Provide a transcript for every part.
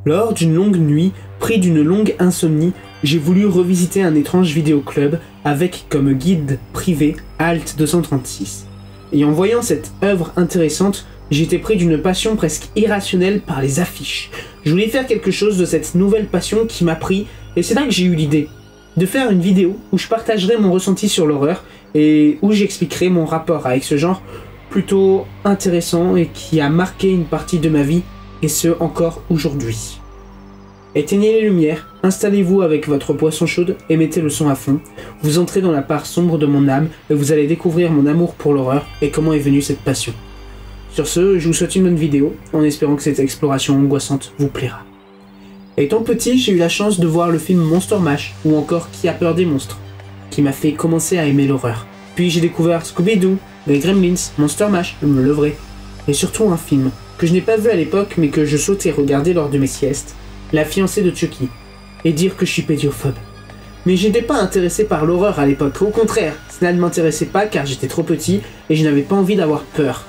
Lors d'une longue nuit, pris d'une longue insomnie, j'ai voulu revisiter un étrange vidéoclub avec comme guide privé Alt 236. Et en voyant cette œuvre intéressante, j'étais pris d'une passion presque irrationnelle par les affiches. Je voulais faire quelque chose de cette nouvelle passion qui m'a pris, et c'est là que j'ai eu l'idée de faire une vidéo où je partagerai mon ressenti sur l'horreur et où j'expliquerai mon rapport avec ce genre plutôt intéressant et qui a marqué une partie de ma vie, et ce encore aujourd'hui. Éteignez les lumières, installez-vous avec votre boisson chaude et mettez le son à fond. Vous entrez dans la part sombre de mon âme et vous allez découvrir mon amour pour l'horreur et comment est venue cette passion. Sur ce, je vous souhaite une bonne vidéo, en espérant que cette exploration angoissante vous plaira. Étant petit, j'ai eu la chance de voir le film Monster Mash, ou encore Qui a peur des monstres, qui m'a fait commencer à aimer l'horreur. Puis j'ai découvert Scooby-Doo, les Gremlins, Monster Mash, Le Vrai, et surtout un film, que je n'ai pas vu à l'époque mais que je sautais regarder lors de mes siestes, La fiancée de Chucky, et dire que je suis pédiophobe. Mais je n'étais pas intéressé par l'horreur à l'époque, au contraire, cela ne m'intéressait pas car j'étais trop petit et je n'avais pas envie d'avoir peur.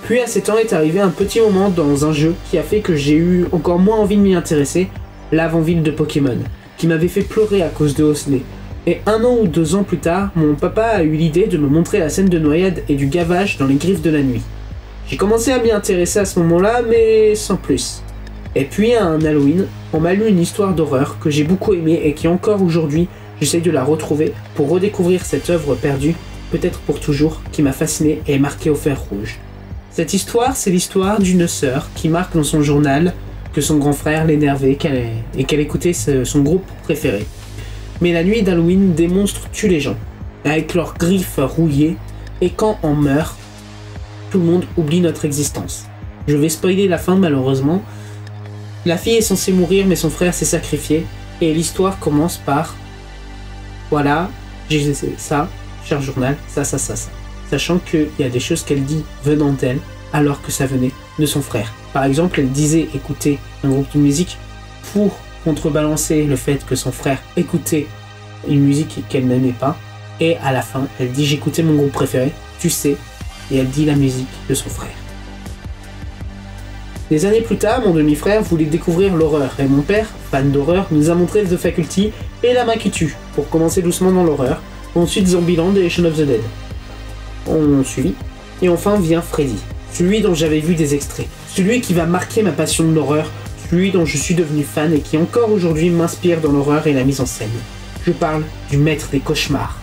Puis à 7 ans est arrivé un petit moment dans un jeu qui a fait que j'ai eu encore moins envie de m'y intéresser, l'avant-ville de Pokémon, qui m'avait fait pleurer à cause de Hosley. Et 1 an ou 2 ans plus tard, mon papa a eu l'idée de me montrer la scène de noyade et du gavage dans les griffes de la nuit. J'ai commencé à m'y intéresser à ce moment-là, mais sans plus. Et puis à un Halloween, on m'a lu une histoire d'horreur que j'ai beaucoup aimée et qui encore aujourd'hui, j'essaye de la retrouver pour redécouvrir cette œuvre perdue, peut-être pour toujours, qui m'a fasciné et marqué au fer rouge. Cette histoire, c'est l'histoire d'une sœur qui marque dans son journal que son grand frère l'énervait et qu'elle écoutait son groupe préféré. Mais la nuit d'Halloween, des monstres tuent les gens, avec leurs griffes rouillées, et quand on meurt, tout le monde oublie notre existence. Je vais spoiler la fin malheureusement. La fille est censée mourir mais son frère s'est sacrifié, et l'histoire commence par « Voilà, j'ai fait ça, cher journal, ça. » Sachant qu'il y a des choses qu'elle dit venant d'elle, alors que ça venait de son frère. Par exemple, elle disait écouter un groupe de musique pour contrebalancer le fait que son frère écoutait une musique qu'elle n'aimait pas. Et à la fin, elle dit j'écoutais mon groupe préféré, tu sais, et elle dit la musique de son frère. Des années plus tard, mon demi-frère voulait découvrir l'horreur, et mon père, fan d'horreur, nous a montré The Faculty et La main qui tue, pour commencer doucement dans l'horreur, ensuite Zombieland et Shaun of the Dead. On suivit, et enfin vient Freddy, celui dont j'avais vu des extraits, celui qui va marquer ma passion de l'horreur, celui dont je suis devenu fan et qui encore aujourd'hui m'inspire dans l'horreur et la mise en scène. Je parle du maître des cauchemars.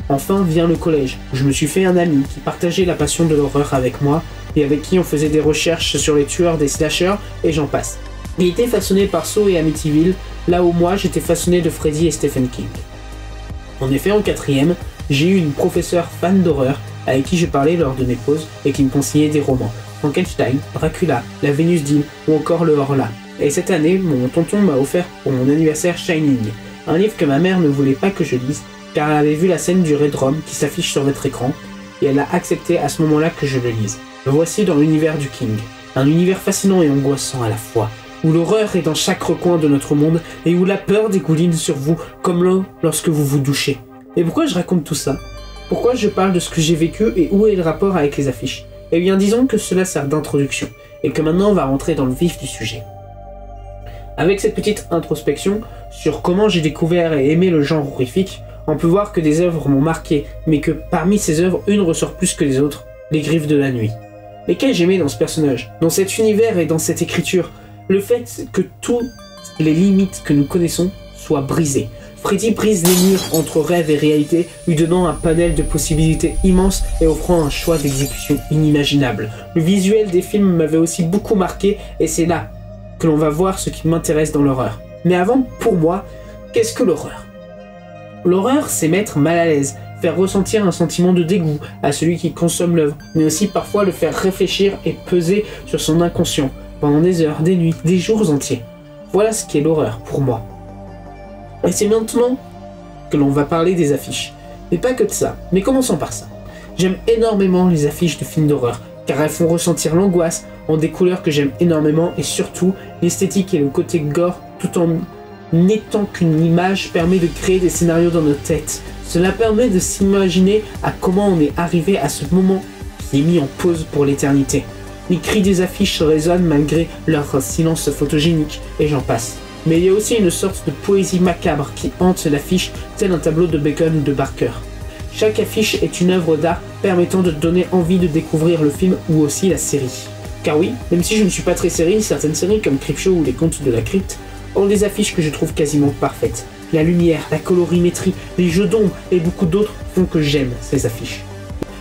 Enfin vient le collège, où je me suis fait un ami qui partageait la passion de l'horreur avec moi, et avec qui on faisait des recherches sur les tueurs des slashers, et j'en passe. Il était façonné par Saw et Amityville, là où moi j'étais façonné de Freddy et Stephen King. En effet, en 4e, j'ai eu une professeure fan d'horreur, avec qui je parlais lors de mes pauses, et qui me conseillait des romans. Frankenstein, Dracula, La Vénus d'Île, ou encore Le Horla. Et cette année, mon tonton m'a offert pour mon anniversaire Shining, un livre que ma mère ne voulait pas que je lise, car elle avait vu la scène du Red Rum qui s'affiche sur votre écran, et elle a accepté à ce moment-là que je le lise. Me voici dans l'univers du King, un univers fascinant et angoissant à la fois, où l'horreur est dans chaque recoin de notre monde, et où la peur dégouline sur vous, comme l'eau lorsque vous vous douchez. Et pourquoi je raconte tout ça? Pourquoi je parle de ce que j'ai vécu et où est le rapport avec les affiches? Eh bien disons que cela sert d'introduction, et que maintenant on va rentrer dans le vif du sujet. Avec cette petite introspection sur comment j'ai découvert et aimé le genre horrifique, on peut voir que des œuvres m'ont marqué, mais que parmi ces œuvres, une ressort plus que les autres, Les Griffes de la Nuit. Mais qu'ai-je aimé dans ce personnage, dans cet univers et dans cette écriture? Le fait que toutes les limites que nous connaissons soient brisées. Freddy brise les murs entre rêve et réalité, lui donnant un panel de possibilités immenses et offrant un choix d'exécution inimaginable. Le visuel des films m'avait aussi beaucoup marqué, et c'est là que l'on va voir ce qui m'intéresse dans l'horreur. Mais avant, pour moi, qu'est-ce que l'horreur? L'horreur, c'est mettre mal à l'aise, faire ressentir un sentiment de dégoût à celui qui consomme l'œuvre, mais aussi parfois le faire réfléchir et peser sur son inconscient, pendant des heures, des nuits, des jours entiers. Voilà ce qu'est l'horreur pour moi. Et c'est maintenant que l'on va parler des affiches. Mais pas que de ça, mais commençons par ça. J'aime énormément les affiches de films d'horreur, car elles font ressentir l'angoisse en des couleurs que j'aime énormément, et surtout l'esthétique et le côté gore, tout en n'étant qu'une image, permet de créer des scénarios dans nos têtes. Cela permet de s'imaginer à comment on est arrivé à ce moment qui est mis en pause pour l'éternité. les cris des affiches résonnent malgré leur silence photogénique, et j'en passe. Mais il y a aussi une sorte de poésie macabre qui hante l'affiche, tel un tableau de Bacon ou de Barker. Chaque affiche est une œuvre d'art permettant de donner envie de découvrir le film ou aussi la série. Car oui, même si je ne suis pas très série, certaines séries comme Creepshow ou Les Contes de la Crypte ont des affiches que je trouve quasiment parfaites. La lumière, la colorimétrie, les jeux d'ombre et beaucoup d'autres font que j'aime ces affiches.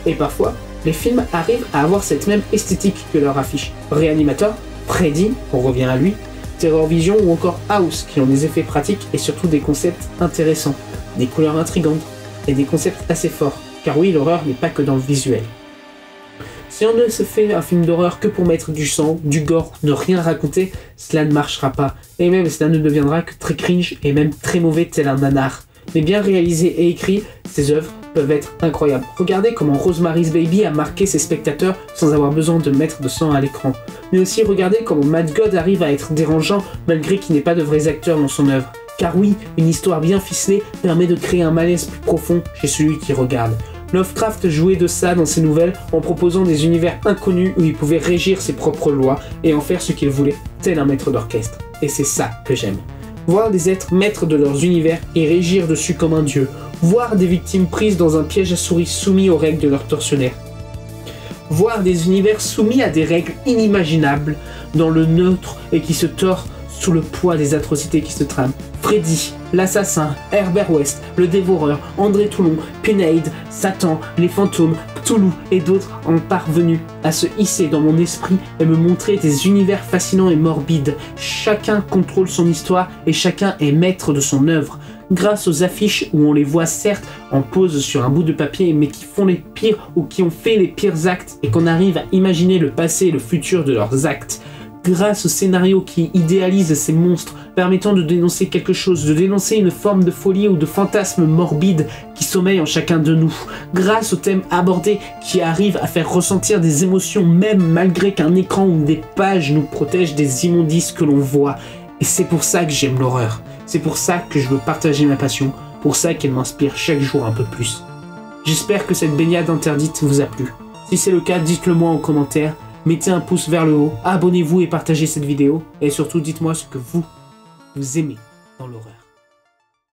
Et parfois, les films arrivent à avoir cette même esthétique que leur affiche. Reanimator, Freddy, on revient à lui, Terror Vision ou encore House qui ont des effets pratiques et surtout des concepts intéressants, des couleurs intrigantes et des concepts assez forts. Car oui, l'horreur n'est pas que dans le visuel. Si on ne se fait un film d'horreur que pour mettre du sang, du gore, ne rien raconter, cela ne marchera pas. Et même cela ne deviendra que très cringe et même très mauvais tel un nanar. Mais bien réalisé et écrit, ces œuvres peuvent être incroyables. Regardez comment Rosemary's Baby a marqué ses spectateurs sans avoir besoin de mettre de sang à l'écran. Mais aussi regardez comment Matt God arrive à être dérangeant malgré qu'il n'ait pas de vrais acteurs dans son œuvre. Car oui, une histoire bien ficelée permet de créer un malaise plus profond chez celui qui regarde. Lovecraft jouait de ça dans ses nouvelles en proposant des univers inconnus où il pouvait régir ses propres lois et en faire ce qu'il voulait, tel un maître d'orchestre. Et c'est ça que j'aime. Voir des êtres maîtres de leurs univers et régir dessus comme un dieu. Voir des victimes prises dans un piège à souris soumis aux règles de leur tortionnaire. Voir des univers soumis à des règles inimaginables dans le neutre et qui se tord sous le poids des atrocités qui se trament. Freddy, l'assassin, Herbert West, le dévoreur, André Toulon, Penaid, Satan, les fantômes, Cthulhu et d'autres ont parvenu à se hisser dans mon esprit et me montrer des univers fascinants et morbides. Chacun contrôle son histoire et chacun est maître de son œuvre. Grâce aux affiches où on les voit certes en pose sur un bout de papier mais qui font les pires ou qui ont fait les pires actes et qu'on arrive à imaginer le passé et le futur de leurs actes. Grâce au scénario qui idéalise ces monstres, permettant de dénoncer quelque chose, de dénoncer une forme de folie ou de fantasme morbide qui sommeille en chacun de nous. Grâce au thème abordé qui arrive à faire ressentir des émotions même malgré qu'un écran ou des pages nous protègent des immondices que l'on voit. Et c'est pour ça que j'aime l'horreur. C'est pour ça que je veux partager ma passion, pour ça qu'elle m'inspire chaque jour un peu plus. J'espère que cette baignade interdite vous a plu. Si c'est le cas, dites-le moi en commentaire. Mettez un pouce vers le haut, abonnez-vous et partagez cette vidéo. Et surtout, dites-moi ce que vous aimez dans l'horreur.